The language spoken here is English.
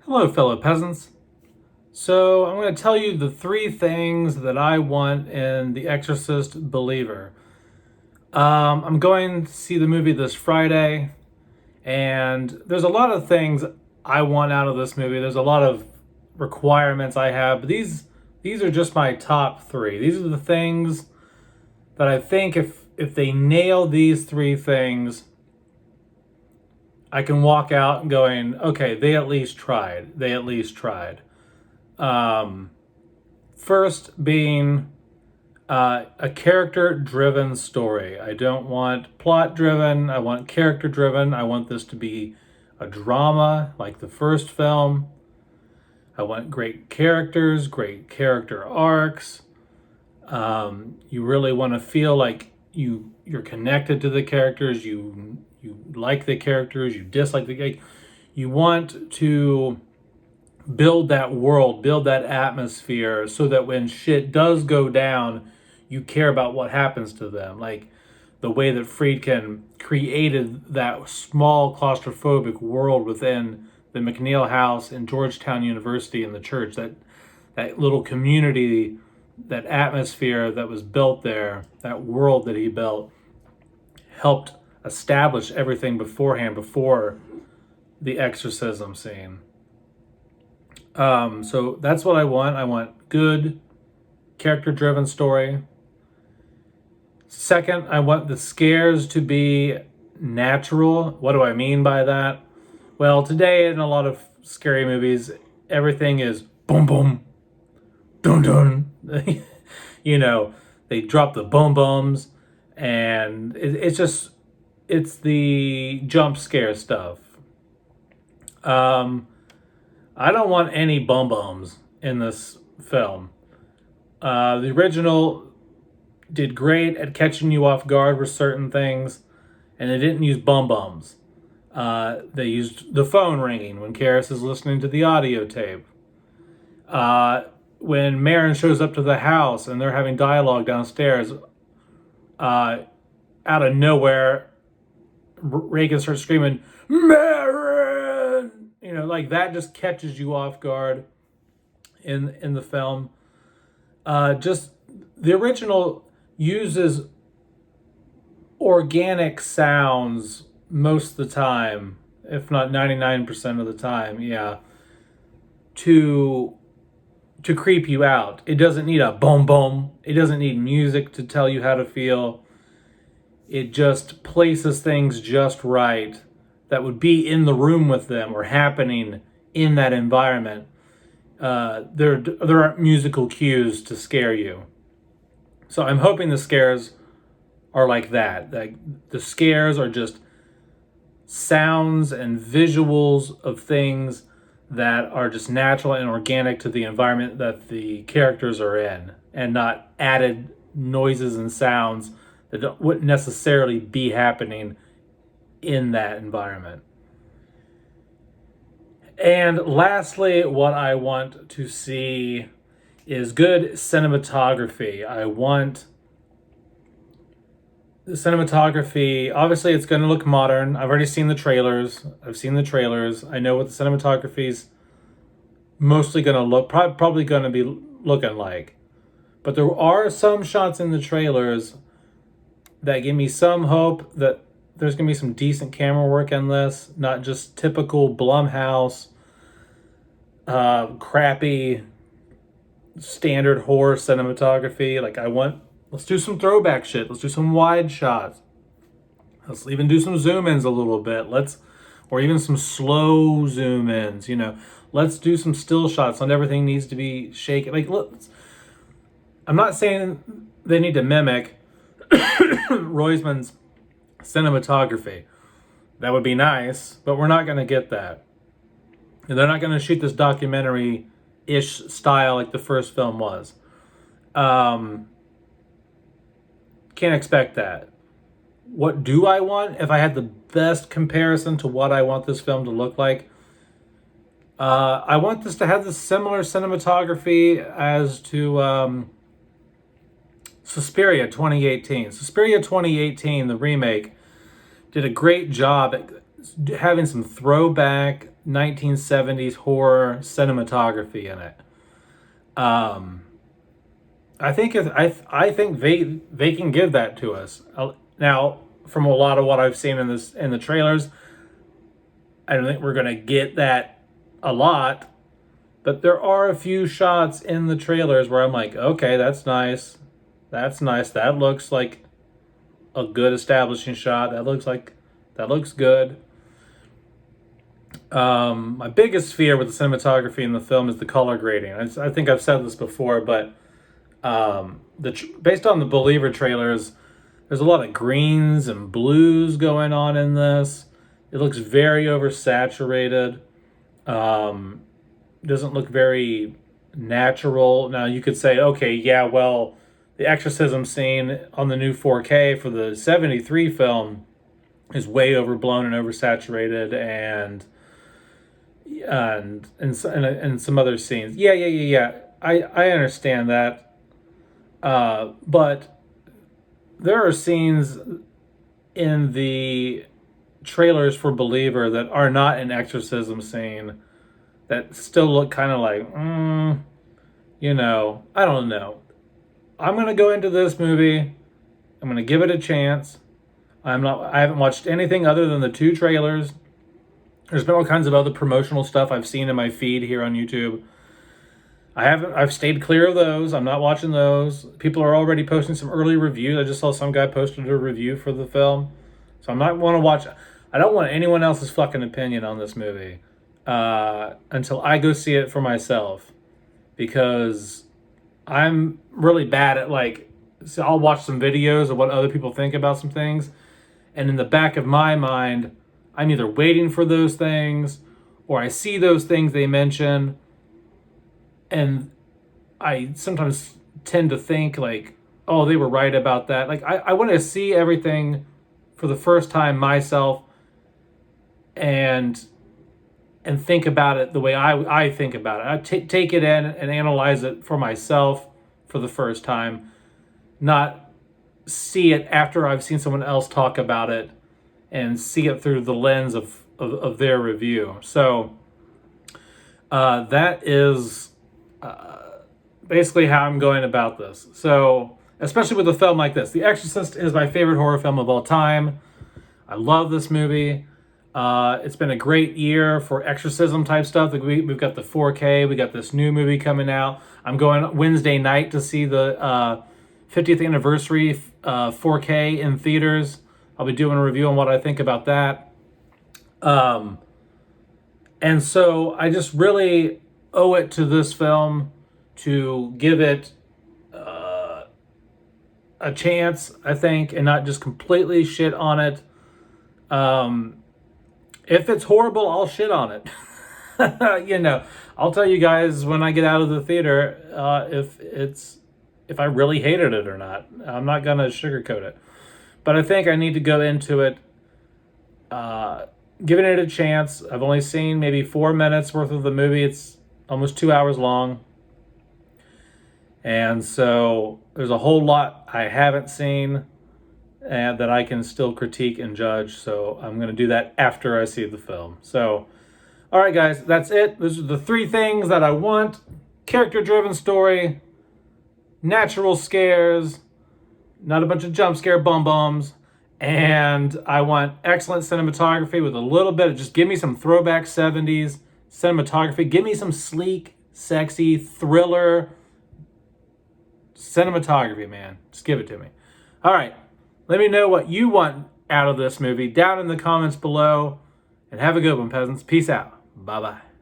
Hello, fellow peasants. So, I'm going to tell you the three things that I want in The Exorcist Believer. I'm going to see the movie this Friday, and there's a lot of things I want out of this movie. There's a lot of requirements I have, but these are just my top three. These are the things that I think if they nail these three things, I can walk out going, okay, they at least tried. They at least tried. Um, First being a character-driven story. I don't want plot-driven. I want character-driven. I want this to be a drama like the first film. I want great characters, great character arcs. You really want to feel like you're connected to the characters. You like the characters. You dislike the. You want to build that world, build that atmosphere so that when shit does go down, you care about what happens to them. Like the way that Friedkin created that small claustrophobic world within the McNeil House in Georgetown University and the church, that little community, that atmosphere that was built there, that world that he built, helped establish everything beforehand, before the exorcism scene. So that's what I want. I want good, character-driven story. Second, I want the scares to be natural. What do I mean by that? Well, today in a lot of scary movies, everything is boom boom, dun dun. They drop the boom booms, and it's the jump scare stuff. Um, I don't want any bum bums in this film. The original did great at catching you off guard with certain things, and they didn't use bum bums. They used the phone ringing when Karis is listening to the audio tape. When Marin shows up to the house and they're having dialogue downstairs, out of nowhere, Reagan starts screaming, Marin! Like that just catches you off guard in the film. Just the original uses organic sounds most of the time, if not 99% of the time, yeah, to creep you out. It doesn't need a boom boom. It doesn't need music to tell you how to feel. It just places things just right that would be in the room with them or happening in that environment. There aren't musical cues to scare you. So I'm hoping the scares are like that. Like the scares are just sounds and visuals of things that are just natural and organic to the environment that the characters are in, and not added noises and sounds that wouldn't necessarily be happening in that environment. And lastly, what I want to see is good cinematography. I want the cinematography, obviously it's going to look modern. I've already seen the trailers. I've seen the trailers. I know what the cinematography's mostly going to look, probably going to be looking like. But there are some shots in the trailers that give me some hope that there's going to be some decent camera work in this, not just typical Blumhouse, crappy, standard horror cinematography. Like let's do some throwback shit. Let's do some wide shots. Let's even do some zoom ins a little bit. Or even some slow zoom ins. Let's do some still shots. Not everything needs to be shaken. I'm not saying they need to mimic Roisman's cinematography. That would be nice, but we're not going to get that. And they're not going to shoot this documentary-ish style like the first film was. Can't expect that. What do I want? If I had the best comparison to what I want this film to look like, I want this to have the similar cinematography as to Suspiria 2018. Suspiria 2018, the remake, did a great job at having some throwback 1970s horror cinematography in it. I think they can give that to us. Now, from a lot of what I've seen in the trailers, I don't think we're gonna get that a lot, but there are a few shots in the trailers where I'm like, okay, that's nice. That's nice. That looks like a good establishing shot. That looks good. My biggest fear with the cinematography in the film is the color grading. I think I've said this before, but based on the Believer trailers, there's a lot of greens and blues going on in this. It looks very oversaturated. Doesn't look very natural. Now you could say, okay, yeah, well, the exorcism scene on the new 4K for the 73 film is way overblown and oversaturated, and some other scenes. Yeah. I understand that. But there are scenes in the trailers for Believer that are not an exorcism scene that still look kind of like, I don't know. I'm going to go into this movie. I'm going to give it a chance. I haven't watched anything other than the 2 trailers. There's been all kinds of other promotional stuff I've seen in my feed here on YouTube. I've stayed clear of those. I'm not watching those. People are already posting some early reviews. I just saw some guy posted a review for the film. So I don't want anyone else's fucking opinion on this movie until I go see it for myself, because I'm really bad at so I'll watch some videos of what other people think about some things, and in the back of my mind, I'm either waiting for those things or I see those things they mention, and I sometimes tend to think like, oh, they were right about that. Like I want to see everything for the first time myself and think about it the way I think about it. I take it in and analyze it for myself for the first time, not see it after I've seen someone else talk about it and see it through the lens of their review. So that is basically how I'm going about this. So, especially with a film like this, The Exorcist is my favorite horror film of all time. I love this movie. It's been a great year for exorcism type stuff. Like we've got the 4K. We got this new movie coming out. I'm going Wednesday night to see the 50th anniversary 4K in theaters. I'll be doing a review on what I think about that. And so I just really owe it to this film to give it a chance, I think, and not just completely shit on it. If it's horrible, I'll shit on it. I'll tell you guys when I get out of the theater if I really hated it or not. I'm not gonna sugarcoat it, but I think I need to go into it giving it a chance. I've only seen maybe 4 minutes worth of the movie. It's almost 2 hours long, and so there's a whole lot I haven't seen and that I can still critique and judge. So I'm going to do that after I see the film. So, all right, guys, that's it. Those are the 3 things that I want: character-driven story, natural scares, not a bunch of jump scare bum-bums, and I want excellent cinematography with a little bit of, just give me some throwback 70s cinematography. Give me some sleek, sexy, thriller cinematography, man. Just give it to me. All right. Let me know what you want out of this movie down in the comments below. And have a good one, peasants. Peace out. Bye-bye.